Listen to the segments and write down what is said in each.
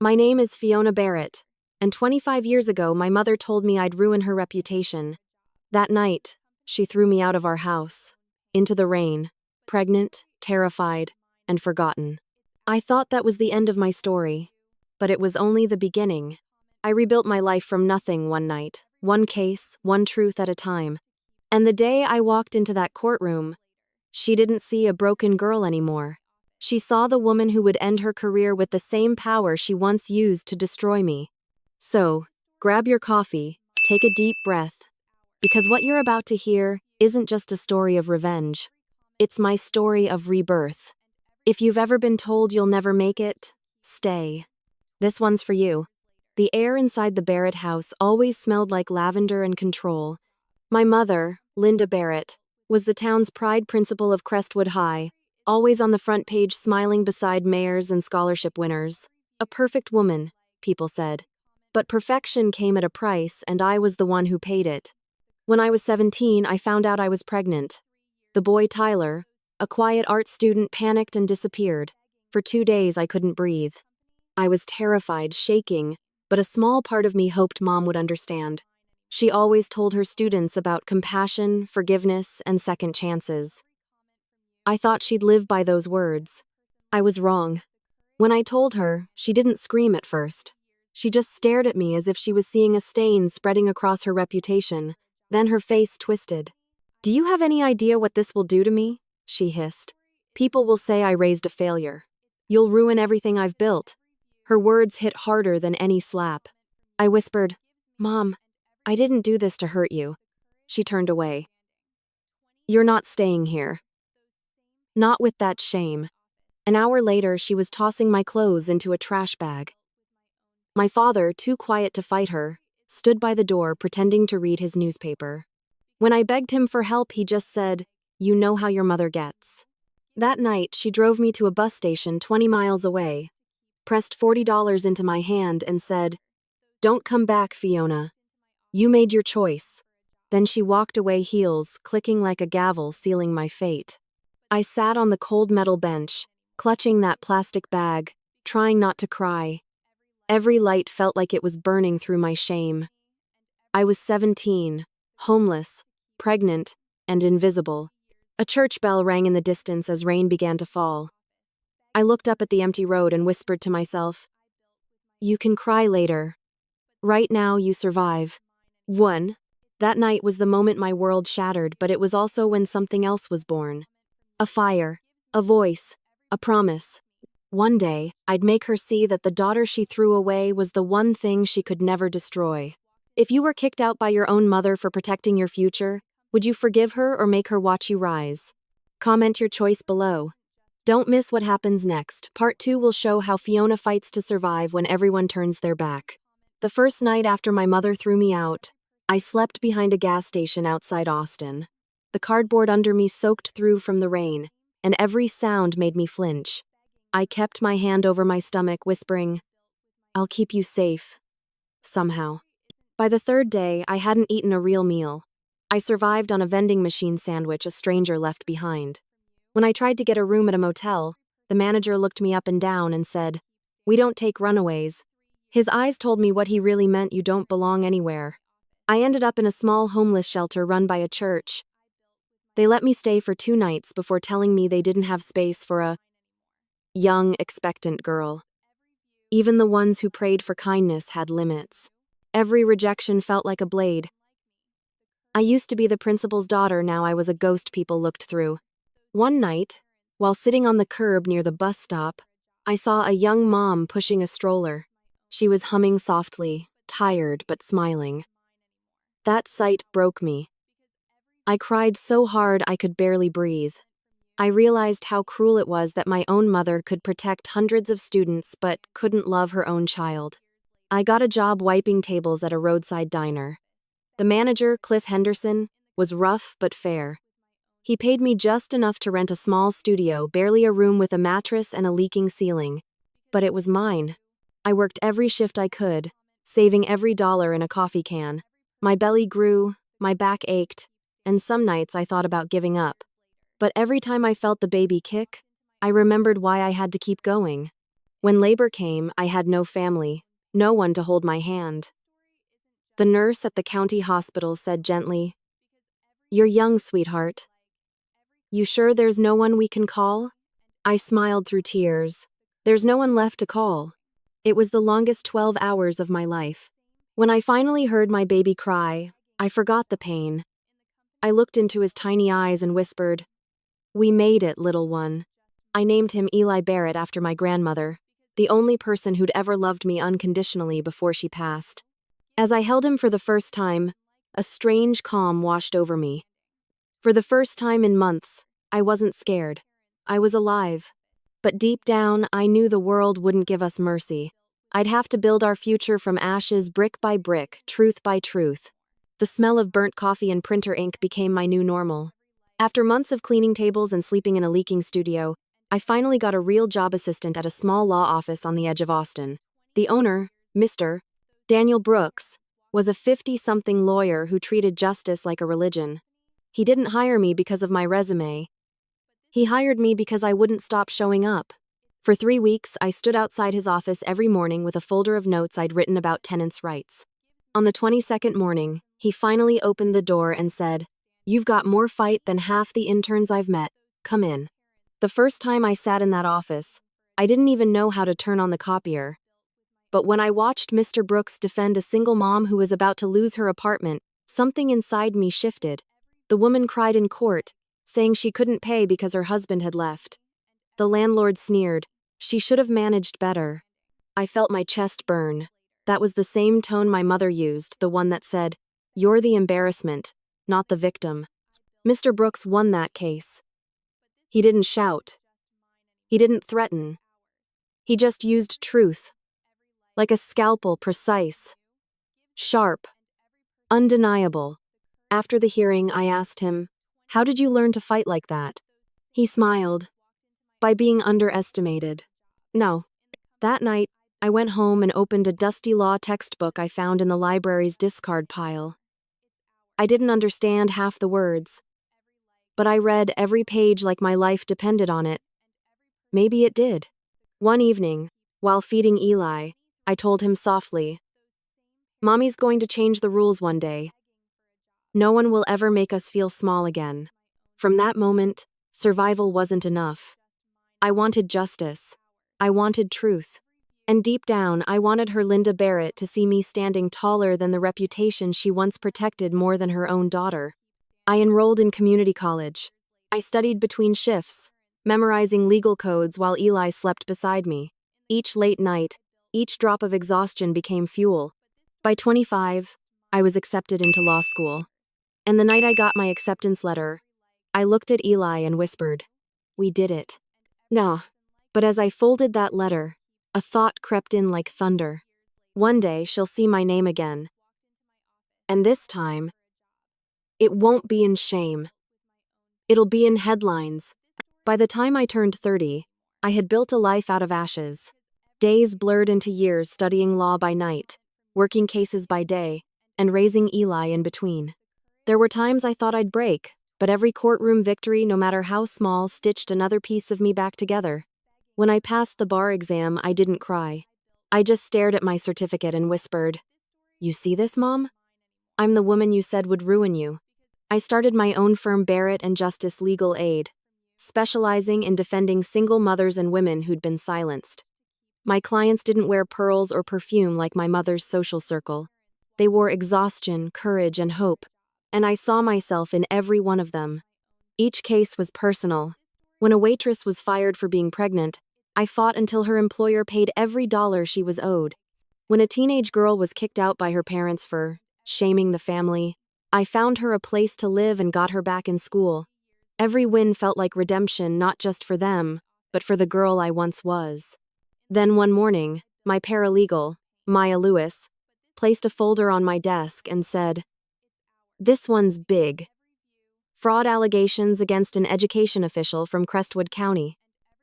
My name is Fiona Barrett, and 25 years ago my mother told me I'd ruin her reputation. That night, she threw me out of our house, into the rain, pregnant, terrified, and forgotten. I thought that was the end of my story, but it was only the beginning. I rebuilt my life from nothing one night, one case, one truth at a time. And the day I walked into that courtroom, she didn't see a broken girl anymore. She saw the woman who would end her career with the same power she once used to destroy me. So, grab your coffee, take a deep breath, because what you're about to hear isn't just a story of revenge. It's my story of rebirth. If you've ever been told you'll never make it, stay. This one's for you. The air inside the Barrett house always smelled like lavender and control. My mother, Linda Barrett, was the town's pride principal of Crestwood High, always on the front page smiling beside mayors and scholarship winners. A perfect woman, people said. But perfection came at a price, and I was the one who paid it. When I was 17, I found out I was pregnant. The boy Tyler, a quiet art student, panicked and disappeared. For 2 days I couldn't breathe. I was terrified, shaking, but a small part of me hoped Mom would understand. She always told her students about compassion, forgiveness, and second chances. I thought she'd live by those words. I was wrong. When I told her, she didn't scream at first. She just stared at me as if she was seeing a stain spreading across her reputation. Then her face twisted. "Do you have any idea what this will do to me?" she hissed. "People will say I raised a failure. You'll ruin everything I've built." Her words hit harder than any slap. I whispered, "Mom, I didn't do this to hurt you." She turned away. "You're not staying here." Not with that shame. An hour later, she was tossing my clothes into a trash bag. My father, too quiet to fight her, stood by the door pretending to read his newspaper. When I begged him for help, he just said, "You know how your mother gets." That night, she drove me to a bus station 20 miles away, pressed $40 into my hand and said, "Don't come back, Fiona. You made your choice." Then she walked away, heels clicking like a gavel sealing my fate. I sat on the cold metal bench, clutching that plastic bag, trying not to cry. Every light felt like it was burning through my shame. I was 17, homeless, pregnant, and invisible. A church bell rang in the distance as rain began to fall. I looked up at the empty road and whispered to myself, "You can cry later. Right now, you survive." That night was the moment my world shattered, but it was also when something else was born. A fire, a voice, a promise. One day, I'd make her see that the daughter she threw away was the one thing she could never destroy. If you were kicked out by your own mother for protecting your future, would you forgive her or make her watch you rise? Comment your choice below. Don't miss what happens next. Part 2 will show how Fiona fights to survive when everyone turns their back. The first night after my mother threw me out, I slept behind a gas station outside Austin. The cardboard under me soaked through from the rain, and every sound made me flinch. I kept my hand over my stomach, whispering, "I'll keep you safe." Somehow. By the third day, I hadn't eaten a real meal. I survived on a vending machine sandwich a stranger left behind. When I tried to get a room at a motel, the manager looked me up and down and said, "We don't take runaways." His eyes told me what he really meant: you don't belong anywhere. I ended up in a small homeless shelter run by a church. They let me stay for 2 nights before telling me they didn't have space for a young, expectant girl. Even the ones who prayed for kindness had limits. Every rejection felt like a blade. I used to be the principal's daughter, now I was a ghost people looked through. One night, while sitting on the curb near the bus stop, I saw a young mom pushing a stroller. She was humming softly, tired but smiling. That sight broke me. I cried so hard I could barely breathe. I realized how cruel it was that my own mother could protect hundreds of students but couldn't love her own child. I got a job wiping tables at a roadside diner. The manager, Cliff Henderson, was rough but fair. He paid me just enough to rent a small studio, barely a room with a mattress and a leaking ceiling. But it was mine. I worked every shift I could, saving every dollar in a coffee can. My belly grew, my back ached, and some nights I thought about giving up. But every time I felt the baby kick, I remembered why I had to keep going. When labor came, I had no family, no one to hold my hand. The nurse at the county hospital said gently, "You're young, sweetheart. You sure there's no one we can call?" I smiled through tears. There's no one left to call. It was the longest 12 hours of my life. When I finally heard my baby cry, I forgot the pain. I looked into his tiny eyes and whispered, "We made it, little one." I named him Eli Barrett after my grandmother, the only person who'd ever loved me unconditionally before she passed. As I held him for the first time, a strange calm washed over me. For the first time in months, I wasn't scared. I was alive. But deep down, I knew the world wouldn't give us mercy. I'd have to build our future from ashes, brick by brick, truth by truth. The smell of burnt coffee and printer ink became my new normal. After months of cleaning tables and sleeping in a leaking studio, I finally got a real job assistant at a small law office on the edge of Austin. The owner, Mr. Daniel Brooks, was a 50-something lawyer who treated justice like a religion. He didn't hire me because of my resume. He hired me because I wouldn't stop showing up. For 3 weeks, I stood outside his office every morning with a folder of notes I'd written about tenants' rights. On the 22nd morning, he finally opened the door and said, "You've got more fight than half the interns I've met. Come in." The first time I sat in that office, I didn't even know how to turn on the copier. But when I watched Mr. Brooks defend a single mom who was about to lose her apartment, something inside me shifted. The woman cried in court, saying she couldn't pay because her husband had left. The landlord sneered. She should have managed better. I felt my chest burn. That was the same tone my mother used, the one that said, "You're the embarrassment, not the victim." Mr. Brooks won that case. He didn't shout. He didn't threaten. He just used truth. Like a scalpel, precise, sharp, undeniable. After the hearing, I asked him, "How did you learn to fight like that?" He smiled. "By being underestimated." No. That night, I went home and opened a dusty law textbook I found in the library's discard pile. I didn't understand half the words, but I read every page like my life depended on it. Maybe it did. One evening, while feeding Eli, I told him softly, "Mommy's going to change the rules one day. No one will ever make us feel small again." From that moment, survival wasn't enough. I wanted justice. I wanted truth. And deep down, I wanted her Linda Barrett to see me standing taller than the reputation she once protected more than her own daughter. I enrolled in community college. I studied between shifts, memorizing legal codes while Eli slept beside me. Each late night, each drop of exhaustion became fuel. By 25, I was accepted into law school. And the night I got my acceptance letter, I looked at Eli and whispered, "We did it." No. But as I folded that letter, a thought crept in like thunder. One day she'll see my name again. And this time, it won't be in shame. It'll be in headlines. By the time I turned 30, I had built a life out of ashes. Days blurred into years studying law by night, working cases by day, and raising Eli in between. There were times I thought I'd break, but every courtroom victory, no matter how small, stitched another piece of me back together. When I passed the bar exam, I didn't cry. I just stared at my certificate and whispered, "You see this, Mom? I'm the woman you said would ruin you." I started my own firm, Barrett and Justice Legal Aid, specializing in defending single mothers and women who'd been silenced. My clients didn't wear pearls or perfume like my mother's social circle. They wore exhaustion, courage, and hope, and I saw myself in every one of them. Each case was personal. When a waitress was fired for being pregnant, I fought until her employer paid every dollar she was owed. When a teenage girl was kicked out by her parents for shaming the family, I found her a place to live and got her back in school. Every win felt like redemption, not just for them, but for the girl I once was. Then one morning, my paralegal, Maya Lewis, placed a folder on my desk and said, "This one's big. Fraud allegations against an education official from Crestwood County."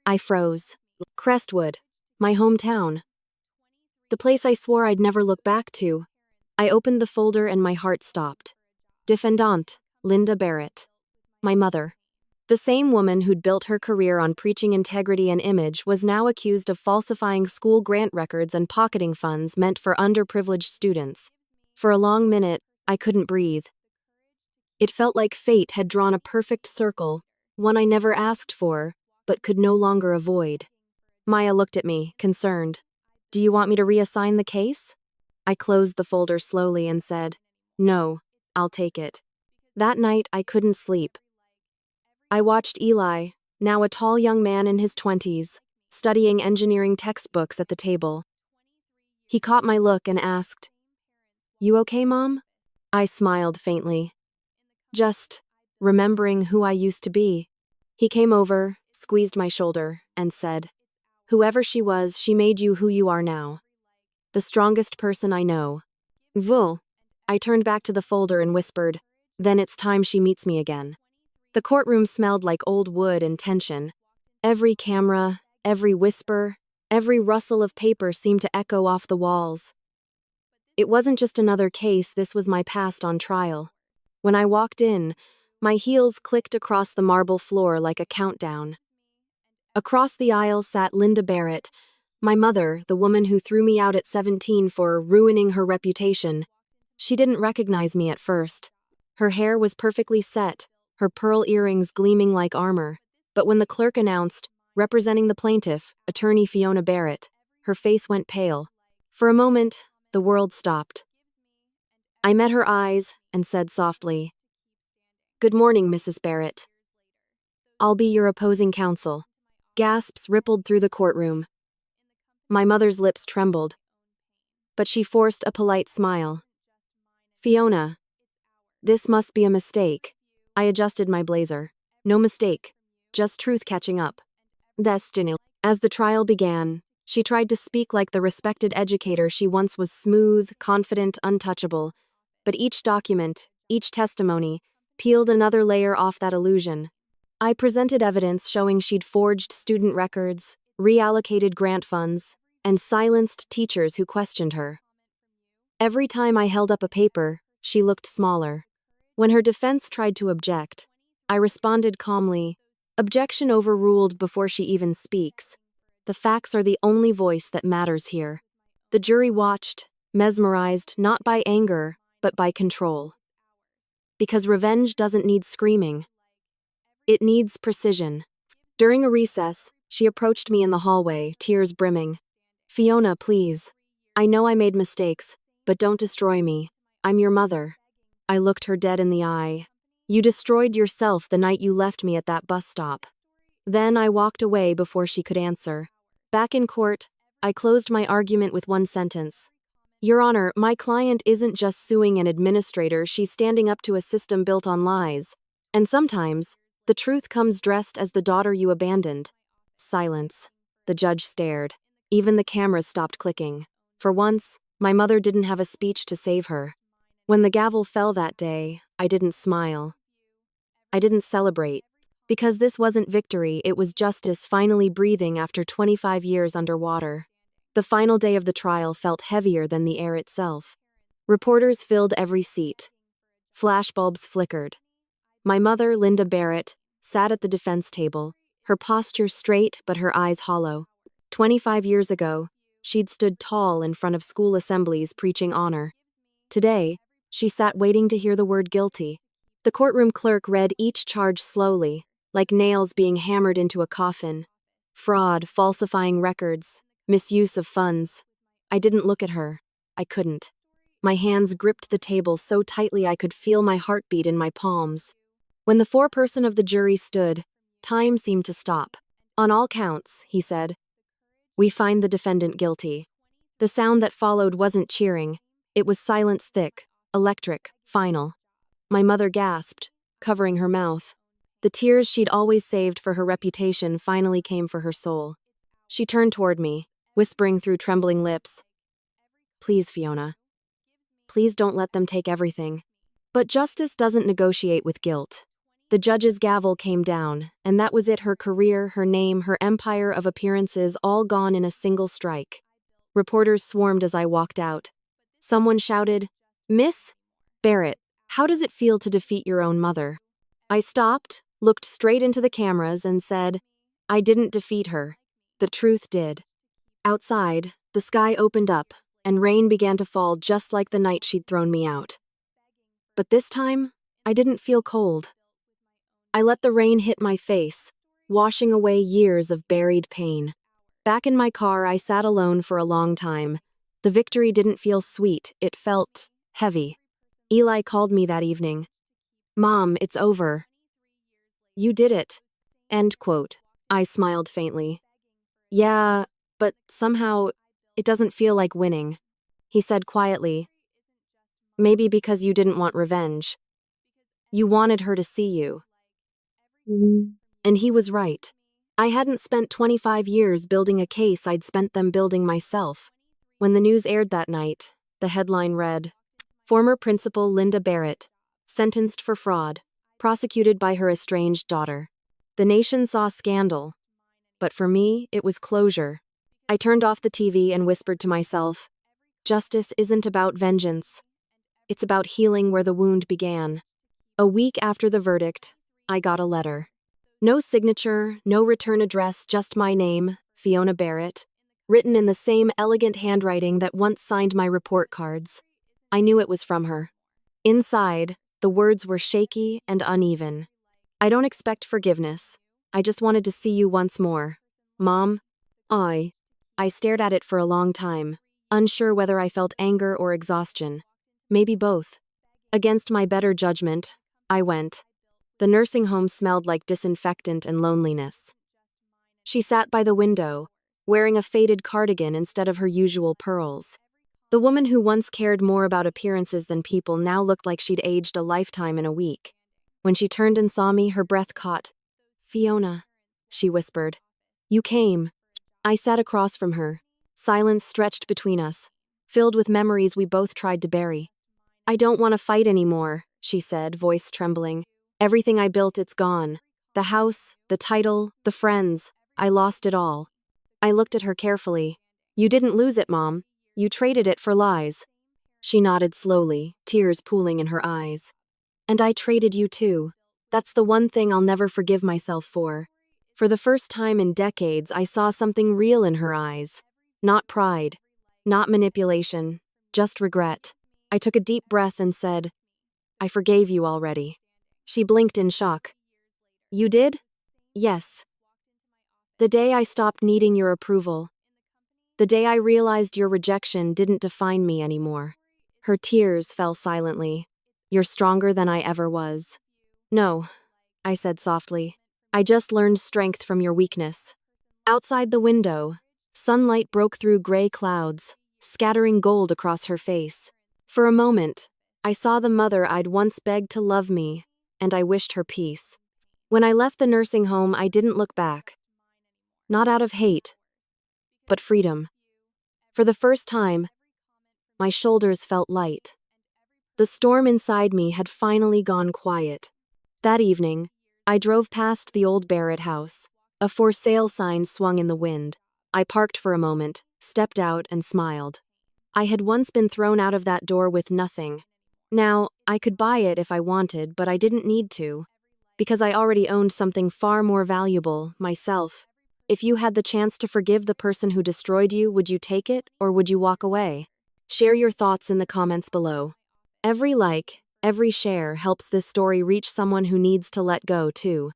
I froze. Crestwood, my hometown. The place I swore I'd never look back to. I opened the folder and my heart stopped. Defendant, Linda Barrett. My mother. The same woman who'd built her career on preaching integrity and image was now accused of falsifying school grant records and pocketing funds meant for underprivileged students. For a long minute, I couldn't breathe. It felt like fate had drawn a perfect circle, one I never asked for, but could no longer avoid. Maya looked at me, concerned. "Do you want me to reassign the case?" I closed the folder slowly and said, "No, I'll take it." That night, I couldn't sleep. I watched Eli, now a tall young man in his 20s, studying engineering textbooks at the table. He caught my look and asked, "You okay, Mom?" I smiled faintly. "Just remembering who I used to be." He came over, squeezed my shoulder, and said, "Whoever she was, she made you who you are now. The strongest person I know." Vul. I turned back to the folder and whispered, "Then it's time she meets me again." The courtroom smelled like old wood and tension. Every camera, every whisper, every rustle of paper seemed to echo off the walls. It wasn't just another case, this was my past on trial. When I walked in, my heels clicked across the marble floor like a countdown. Across the aisle sat Linda Barrett, my mother, the woman who threw me out at 17 for ruining her reputation. She didn't recognize me at first. Her hair was perfectly set, her pearl earrings gleaming like armor. But when the clerk announced, representing the plaintiff, attorney Fiona Barrett, her face went pale. For a moment, the world stopped. I met her eyes and said softly, "Good morning, Mrs. Barrett. I'll be your opposing counsel." Gasps rippled through the courtroom. My mother's lips trembled, but she forced a polite smile. "Fiona, this must be a mistake." I adjusted my blazer. "No mistake, just truth catching up." Destiny. As the trial began, she tried to speak like the respected educator she once was, smooth, confident, untouchable. But each document, each testimony, peeled another layer off that illusion. I presented evidence showing she'd forged student records, reallocated grant funds, and silenced teachers who questioned her. Every time I held up a paper, she looked smaller. When her defense tried to object, I responded calmly, "Objection overruled," before she even speaks. The facts are the only voice that matters here. The jury watched, mesmerized not by anger, but by control. Because revenge doesn't need screaming. It needs precision. During a recess, she approached me in the hallway, tears brimming. "Fiona, please. I know I made mistakes, but don't destroy me. I'm your mother." I looked her dead in the eye. "You destroyed yourself the night you left me at that bus stop." Then I walked away before she could answer. Back in court, I closed my argument with one sentence. "Your Honor, my client isn't just suing an administrator, she's standing up to a system built on lies. And sometimes, the truth comes dressed as the daughter you abandoned." Silence. The judge stared. Even the cameras stopped clicking. For once, my mother didn't have a speech to save her. When the gavel fell that day, I didn't smile. I didn't celebrate. Because this wasn't victory, it was justice finally breathing after 25 years underwater. The final day of the trial felt heavier than the air itself. Reporters filled every seat. Flashbulbs flickered. My mother, Linda Barrett, sat at the defense table, her posture straight but her eyes hollow. 25 years ago, she'd stood tall in front of school assemblies preaching honor. Today, she sat waiting to hear the word guilty. The courtroom clerk read each charge slowly, like nails being hammered into a coffin. Fraud, falsifying records, misuse of funds. I didn't look at her. I couldn't. My hands gripped the table so tightly I could feel my heartbeat in my palms. When the foreperson of the jury stood, time seemed to stop. "On all counts," he said, "we find the defendant guilty." The sound that followed wasn't cheering. It was silence, thick, electric, final. My mother gasped, covering her mouth. The tears she'd always saved for her reputation finally came for her soul. She turned toward me, whispering through trembling lips, "Please, Fiona. Please don't let them take everything." But justice doesn't negotiate with guilt. The judge's gavel came down, and that was it, her career, her name, her empire of appearances, all gone in a single strike. Reporters swarmed as I walked out. Someone shouted, "Miss Barrett, how does it feel to defeat your own mother?" I stopped, looked straight into the cameras and said, "I didn't defeat her. The truth did." Outside, the sky opened up, and rain began to fall just like the night she'd thrown me out. But this time, I didn't feel cold. I let the rain hit my face, washing away years of buried pain. Back in my car, I sat alone for a long time. The victory didn't feel sweet, it felt heavy. Eli called me that evening. "Mom, it's over. You did it." End quote. I smiled faintly. "Yeah, but somehow, it doesn't feel like winning." He said quietly, "Maybe because you didn't want revenge. You wanted her to see you." And he was right. I hadn't spent 25 years building a case, I'd spent them building myself. When the news aired that night, the headline read, "Former Principal Linda Barrett, sentenced for fraud, prosecuted by her estranged daughter." The nation saw scandal. But for me, it was closure. I turned off the TV and whispered to myself, "Justice isn't about vengeance. It's about healing where the wound began." A week after the verdict, I got a letter. No signature, no return address, just my name, Fiona Barrett, written in the same elegant handwriting that once signed my report cards. I knew it was from her. Inside, the words were shaky and uneven. "I don't expect forgiveness. I just wanted to see you once more. Mom." I stared at it for a long time, unsure whether I felt anger or exhaustion. Maybe both. Against my better judgment, I went. The nursing home smelled like disinfectant and loneliness. She sat by the window, wearing a faded cardigan instead of her usual pearls. The woman who once cared more about appearances than people now looked like she'd aged a lifetime in a week. When she turned and saw me, her breath caught. "Fiona," she whispered. "You came." I sat across from her. Silence stretched between us, filled with memories we both tried to bury. "I don't want to fight anymore," she said, voice trembling. "Everything I built, it's gone. The house, the title, the friends. I lost it all." I looked at her carefully. "You didn't lose it, Mom. You traded it for lies." She nodded slowly, tears pooling in her eyes. "And I traded you too. That's the one thing I'll never forgive myself for." For the first time in decades, I saw something real in her eyes. Not pride, not manipulation, just regret. I took a deep breath and said, "I forgave you already." She blinked in shock. "You did?" "Yes. The day I stopped needing your approval. The day I realized your rejection didn't define me anymore." Her tears fell silently. "You're stronger than I ever was." "No," I said softly. "I just learned strength from your weakness." Outside the window, sunlight broke through gray clouds, scattering gold across her face. For a moment, I saw the mother I'd once begged to love me, and I wished her peace. When I left the nursing home, I didn't look back. Not out of hate, but freedom. For the first time, my shoulders felt light. The storm inside me had finally gone quiet. That evening, I drove past the old Barrett house. A for sale sign swung in the wind. I parked for a moment, stepped out, and smiled. I had once been thrown out of that door with nothing. Now, I could buy it if I wanted, but I didn't need to. Because I already owned something far more valuable, myself. If you had the chance to forgive the person who destroyed you, would you take it, or would you walk away? Share your thoughts in the comments below. Every like, every share helps this story reach someone who needs to let go, too.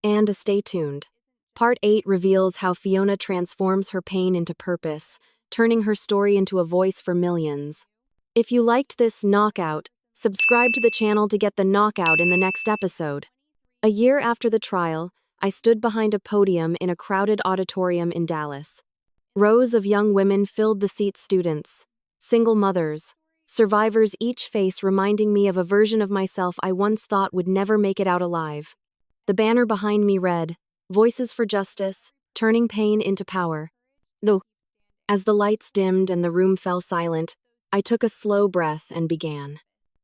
And stay tuned. Part 8 reveals how Fiona transforms her pain into purpose, turning her story into a voice for millions. If you liked this knockout, subscribe to the channel to get the knockout in the next episode. A year after the trial, I stood behind a podium in a crowded auditorium in Dallas. Rows of young women filled the seats, students, single mothers, survivors, each face reminding me of a version of myself I once thought would never make it out alive. The banner behind me read, "Voices for Justice, Turning Pain into Power." Though, as the lights dimmed and the room fell silent, I took a slow breath and began.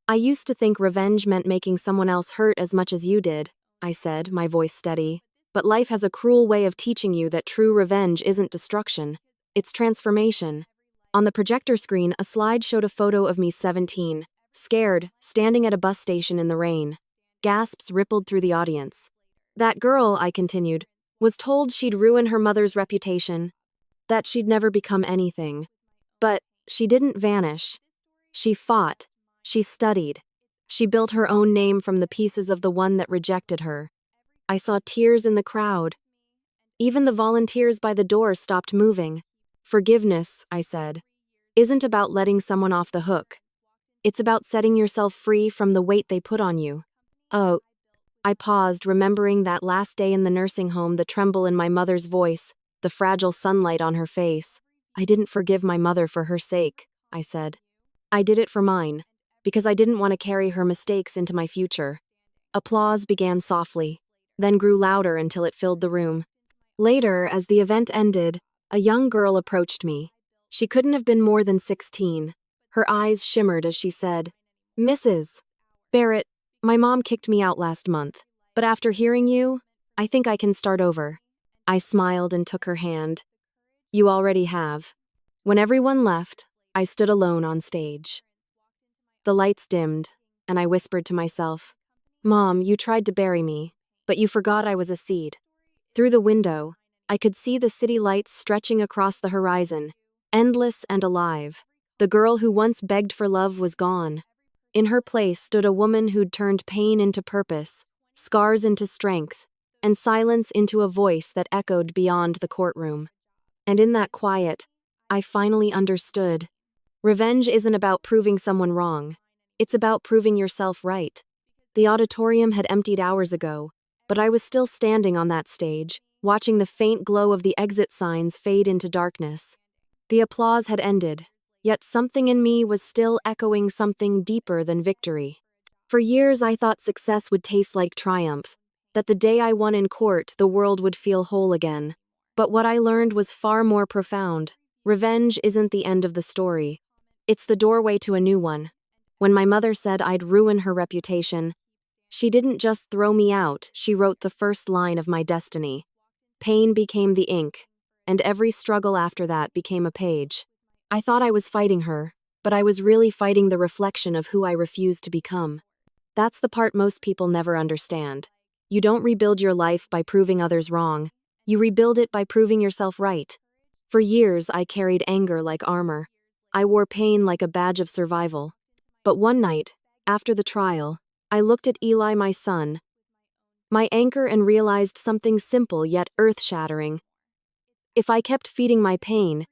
"I used to think revenge meant making someone else hurt as much as you did," I said, my voice steady. "But life has a cruel way of teaching you that true revenge isn't destruction, it's transformation." On the projector screen, a slide showed a photo of me 17, scared, standing at a bus station in the rain. Gasps rippled through the audience. That girl, I continued, was told she'd ruin her mother's reputation, that she'd never become anything. But she didn't vanish. She fought. She studied. She built her own name from the pieces of the one that rejected her. I saw tears in the crowd. Even the volunteers by the door stopped moving. Forgiveness, I said, isn't about letting someone off the hook. It's about setting yourself free from the weight they put on you. Oh, I paused, remembering that last day in the nursing home, the tremble in my mother's voice, the fragile sunlight on her face. I didn't forgive my mother for her sake, I said. I did it for mine, because I didn't want to carry her mistakes into my future. Applause began softly, then grew louder until it filled the room. Later, as the event ended, a young girl approached me. She couldn't have been more than 16. Her eyes shimmered as she said, "Mrs. Barrett, my mom kicked me out last month, but after hearing you, I think I can start over." I smiled and took her hand. "You already have." When everyone left, I stood alone on stage. The lights dimmed, and I whispered to myself, "Mom, you tried to bury me, but you forgot I was a seed." Through the window, I could see the city lights stretching across the horizon, endless and alive. The girl who once begged for love was gone. In her place stood a woman who'd turned pain into purpose, scars into strength, and silence into a voice that echoed beyond the courtroom. And in that quiet, I finally understood. Revenge isn't about proving someone wrong. It's about proving yourself right. The auditorium had emptied hours ago, but I was still standing on that stage, watching the faint glow of the exit signs fade into darkness. The applause had ended, yet something in me was still echoing something deeper than victory. For years I thought success would taste like triumph, that the day I won in court the world would feel whole again. But what I learned was far more profound. Revenge isn't the end of the story. It's the doorway to a new one. When my mother said I'd ruin her reputation, she didn't just throw me out, she wrote the first line of my destiny. Pain became the ink, and every struggle after that became a page. I thought I was fighting her, but I was really fighting the reflection of who I refused to become. That's the part most people never understand. You don't rebuild your life by proving others wrong. You rebuild it by proving yourself right. For years, I carried anger like armor. I wore pain like a badge of survival. But one night, after the trial, I looked at Eli, my son, my anchor, and realized something simple yet earth-shattering. If I kept feeding my pain,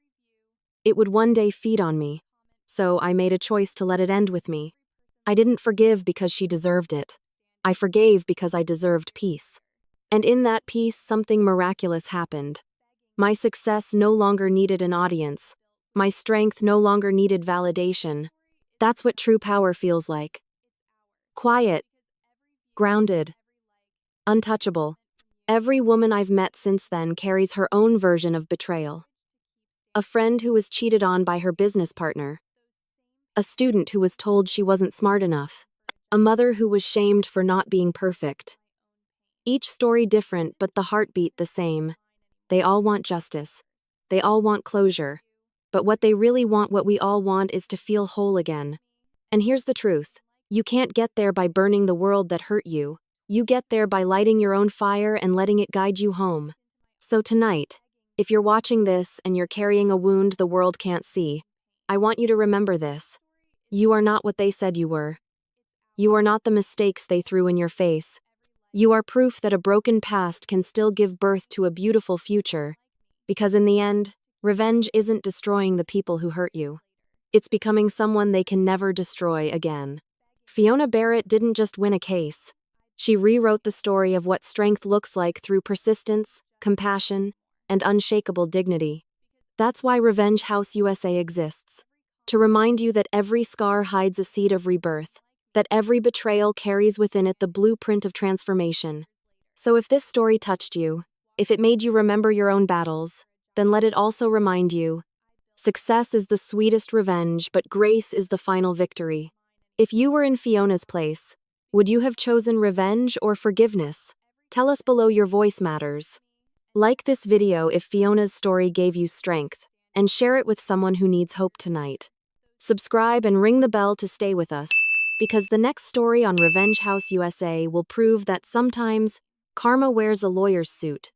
it would one day feed on me. So I made a choice to let it end with me. I didn't forgive because she deserved it. I forgave because I deserved peace. And in that peace, something miraculous happened. My success no longer needed an audience. My strength no longer needed validation. That's what true power feels like. Quiet, grounded, untouchable. Every woman I've met since then carries her own version of betrayal. A friend who was cheated on by her business partner. A student who was told she wasn't smart enough. A mother who was shamed for not being perfect. Each story different, but the heartbeat the same. They all want justice. They all want closure. But what they really want, what we all want, is to feel whole again. And here's the truth. You can't get there by burning the world that hurt you. You get there by lighting your own fire and letting it guide you home. So tonight, if you're watching this and you're carrying a wound the world can't see, I want you to remember this. You are not what they said you were. You are not the mistakes they threw in your face. You are proof that a broken past can still give birth to a beautiful future. Because in the end, revenge isn't destroying the people who hurt you. It's becoming someone they can never destroy again. Fiona Barrett didn't just win a case. She rewrote the story of what strength looks like through persistence, compassion, and unshakable dignity. That's why Revenge HouseUSA exists. To remind you that every scar hides a seed of rebirth, that every betrayal carries within it the blueprint of transformation. So if this story touched you, if it made you remember your own battles, then let it also remind you, success is the sweetest revenge, but grace is the final victory. If you were in Fiona's place, would you have chosen revenge or forgiveness? Tell us below, your voice matters. Like this video if Fiona's story gave you strength, and share it with someone who needs hope tonight. Subscribe and ring the bell to stay with us, because the next story on Revenge HouseUSA will prove that sometimes Karma wears a lawyer's suit,